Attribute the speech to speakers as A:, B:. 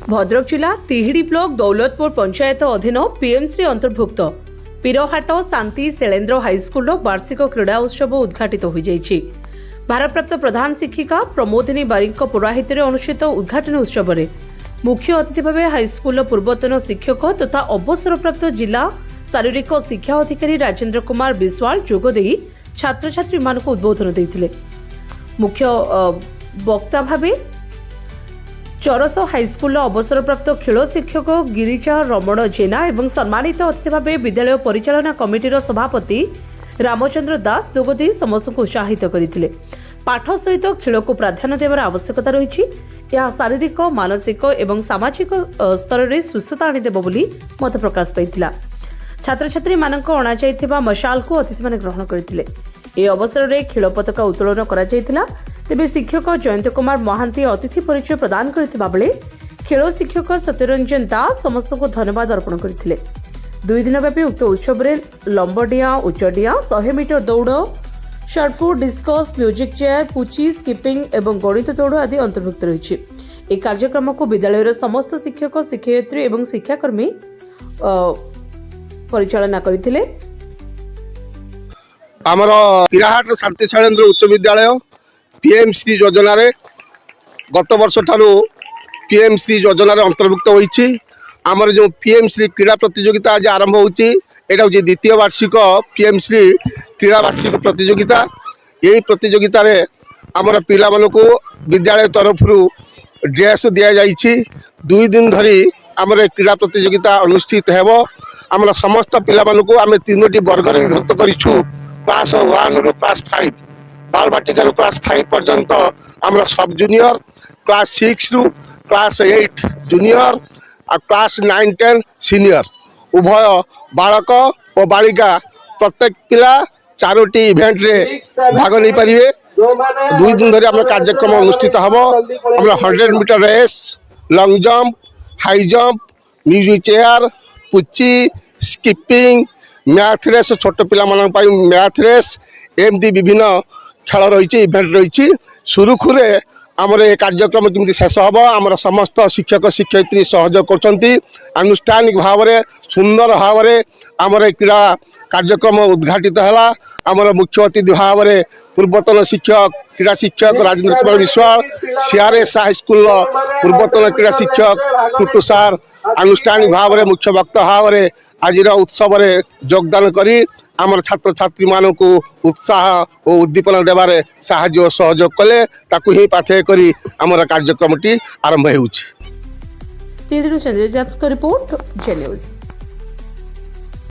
A: भद्रक जिला तिहिड़ी ब्लॉक दौलतपुर पंचायत अधीन पीएमसी अंतर्भुक्त पीरहाट शांति शैलेन्द्र हाईस्कूल वार्षिक क्रीड़ा उत्सव उद्घाटित हो जाइछि। भारप्राप्त प्रधान शिक्षिका प्रमोदिनी बारिक पौराहित्य अनुष्ठित उद्घाटन उत्सव में मुख्य अतिथि भाव हाईस्कूल पूर्वतन शिक्षक तथा अवसरप्राप्त जिला शारीरिक शिक्षा अधिकारी राजेन्द्र कुमार विश्वाल जोगदे छात्र छात्री मान उद्बोधन देते। मुख्य वक्ता भाव चरस हाईस्कूल अवसरप्राप्त खेल शिक्षक गिरिजा रमण जेना एवं सम्मानित अतिथि भाव विद्यालय परिचालना कमिटीर सभापति रामचंद्र दास जोगदे समस्त उत्साहित करते। पाठ सहित खेल को प्राधान्य देवार आवश्यकता रही। यह शारीरिक मानसिक एवं सामाजिक स्तर में सुस्थता आनीदेव बोली मत प्रकाश पाइथिला। छात्र छात्री मानक अणा जाइथिबा मशाल को अतिथि माने ग्रहण करथिले। ए अवसर में खेल पताका उत्तोलन करा जाइथिला। तेबे शिक्षक जयंत कुमार महांती अतिथि परिचय प्रदान करथिबा बेले खेल शिक्षक सत्यरंजन दास समस्त को धन्यवाद अर्पण करथिले। 2 दिन व्यापी उक्त उत्सव में लंबडिया उच्चडिया 100 मीटर दौड़ शॉटपुट डिस्कस म्यूजिक चेयर पुची स्किपिंग एवं गणित दौड़ आदि अंतर्भुक्त रही। एक कार्यक्रम को विद्यालय समस्त शिक्षक शिक्षयित्री एवं शिक्षाकर्मी परिचालना करथिले।
B: आमर पीराहाट शांति शैलेन्द्र उच्च विद्यालय पीएमसी योजना रे गत वर्ष ठारू पीएमसी योजना रे अंतर्भुक्त होईछि। आमर जो पीएमसी क्रीड़ा प्रतियोगिता आज आरंभ होईछि एटा होछि द्वितीय वार्षिक पीएमसी क्रीड़ा वार्षिक प्रतियोगिता। यही प्रतियोगिता रे आमर पिला मानको विद्यालय तरफ ड्रेस दिया जाइछि। 2 दिन धरी आमर क्रीड़ा प्रतियोगिता अनुष्ठित हेबो। आमर समस्त पिला मानको आमे 3टी वर्ग रे विभक्त करिछु। क्लास 1 रु क्लास 5 बाल बाटिका रु क्लास 5 पर्यंत आमर सब जूनियर, क्लास 6 रु क्लास 8 जूनियर और क्लास 9 10 सीनियर उभय बालक और बालिका प्रत्येक पिला 4टी इवेंट रे भाग नहीं पारिबे। 2 दिन धरी आमर कार्यक्रम अनुष्ठित हबो। आमर 100 metre race, long jump, high jump, music chair, पुची, स्किपिंग, मैथ रेस, छोट पिला मान मैथ रेस एमती विभिन्न खेल रही इवेंट रही। सुरुखुरे आमर ये कार्यक्रम केमती शेष हम आमर समस्त शिक्षक शिक्षयित्री सहयोग कर आनुष्ठानिक भाव में सुंदर भाव में आमर क्रीड़ा कार्यक्रम उद्घाटित है। आमर मुख्य अतिथि भाव में पूर्वतन शिक्षक क्रीड़ा शिक्षक राजेन्द्र कुमार विश्वाल, सीआरएस हाईस्कूल पूर्वतन क्रीड़ा शिक्षक टुटू सार आनुष्ठानिक भाव में मुख्य वक्ता भाव में आज उत्सव में योगदान करी आमर छात्र छात्री मानक उत्साह और उद्दीपना देवारे साहाय्य और सहयोग कले ताकू ही पाथेय करी आमर कार्यक्रमटी आरंभ होउछि।
A: चंद्रजात रिपोर्ट जे न्यूज।